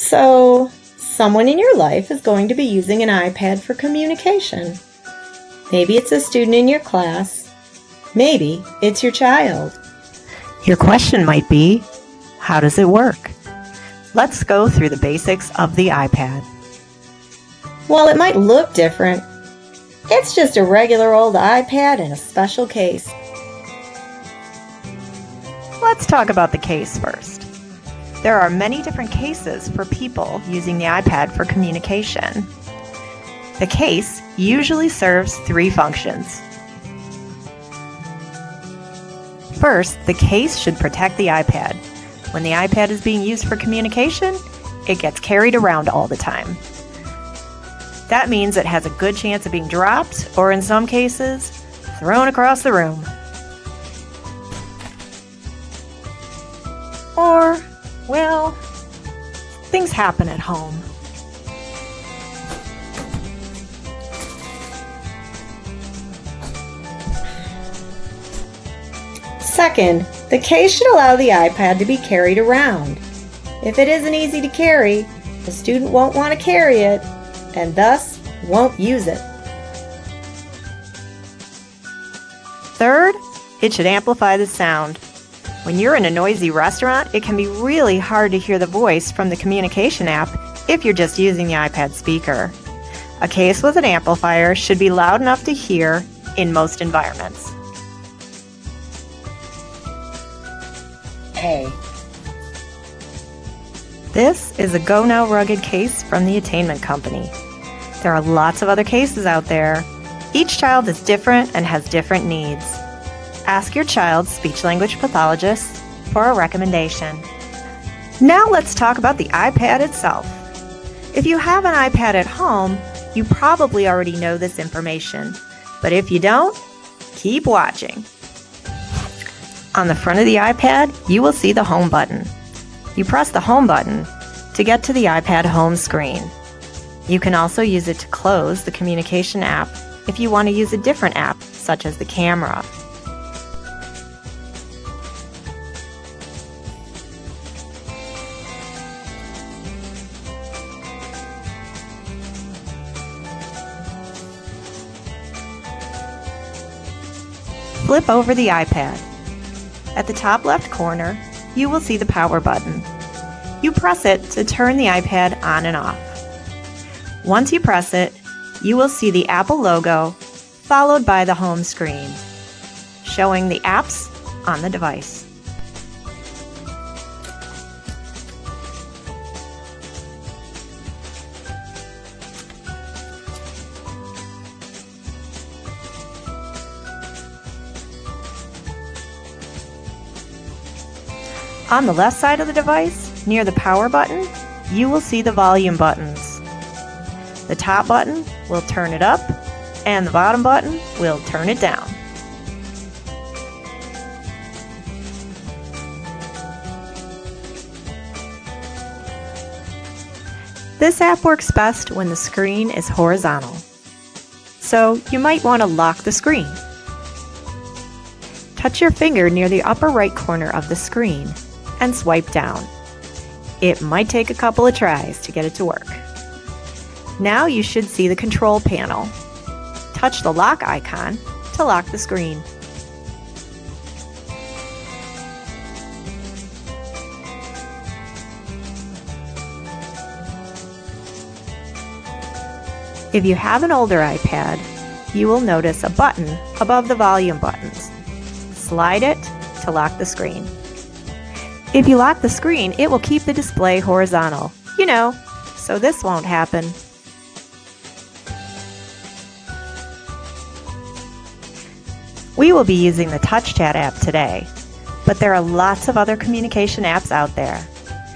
So, someone in your life is going to be using an iPad for communication. Maybe it's a student in your class. Maybe it's your child. Your question might be, how does it work? Let's go through the basics of the iPad. While it might look different, it's just a regular old iPad in a special case. Let's talk about the case first. There are many different cases for people using the iPad for communication. The case usually serves three functions. First, the case should protect the iPad. When the iPad is being used for communication, it gets carried around all the time. That means it has a good chance of being dropped, or in some cases, thrown across the room. Or, well, things happen at home. Second, the case should allow the iPad to be carried around. If it isn't easy to carry, the student won't want to carry it and thus won't use it. Third, it should amplify the sound. When you're in a noisy restaurant, it can be really hard to hear the voice from the communication app if you're just using the iPad speaker. A case with an amplifier should be loud enough to hear in most environments. Hey. This is a Go Now rugged case from the Attainment Company. There are lots of other cases out there. Each child is different and has different needs. Ask your child's speech-language pathologist for a recommendation. Now let's talk about the iPad itself. If you have an iPad at home, you probably already know this information. But if you don't, keep watching. On the front of the iPad, you will see the Home button. You press the Home button to get to the iPad home screen. You can also use it to close the communication app if you want to use a different app, such as the camera. Flip over the iPad. At the top left corner, you will see the power button. You press it to turn the iPad on and off. Once you press it, you will see the Apple logo followed by the home screen, showing the apps on the device. On the left side of the device, near the power button, you will see the volume buttons. The top button will turn it up, and the bottom button will turn it down. This app works best when the screen is horizontal, so you might want to lock the screen. Touch your finger near the upper right corner of the screen and swipe down. It might take a couple of tries to get it to work. Now you should see the control panel. Touch the lock icon to lock the screen. If you have an older iPad, you will notice a button above the volume buttons. Slide it to lock the screen. If you lock the screen, it will keep the display horizontal, so this won't happen. We will be using the TouchChat app today, but there are lots of other communication apps out there.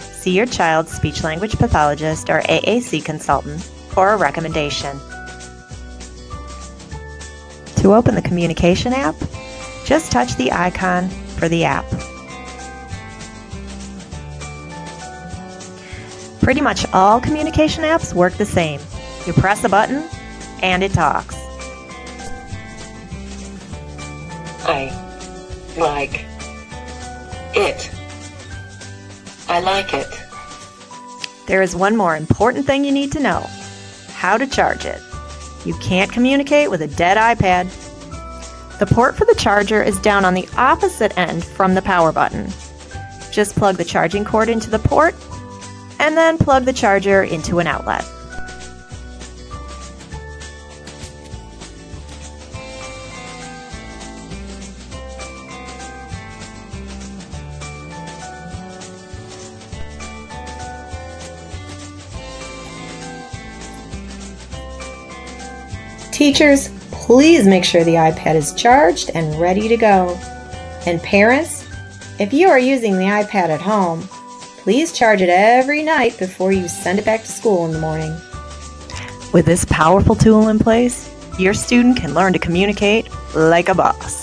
See your child's speech-language pathologist or AAC consultant for a recommendation. To open the communication app, just touch the icon for the app. Pretty much all communication apps work the same. You press a button and it talks. I like it. I like it. There is one more important thing you need to know: how to charge it. You can't communicate with a dead iPad. The port for the charger is down on the opposite end from the power button. Just plug the charging cord into the port and then plug the charger into an outlet. Teachers, please make sure the iPad is charged and ready to go. And parents, if you are using the iPad at home, please charge it every night before you send it back to school in the morning. With this powerful tool in place, your student can learn to communicate like a boss.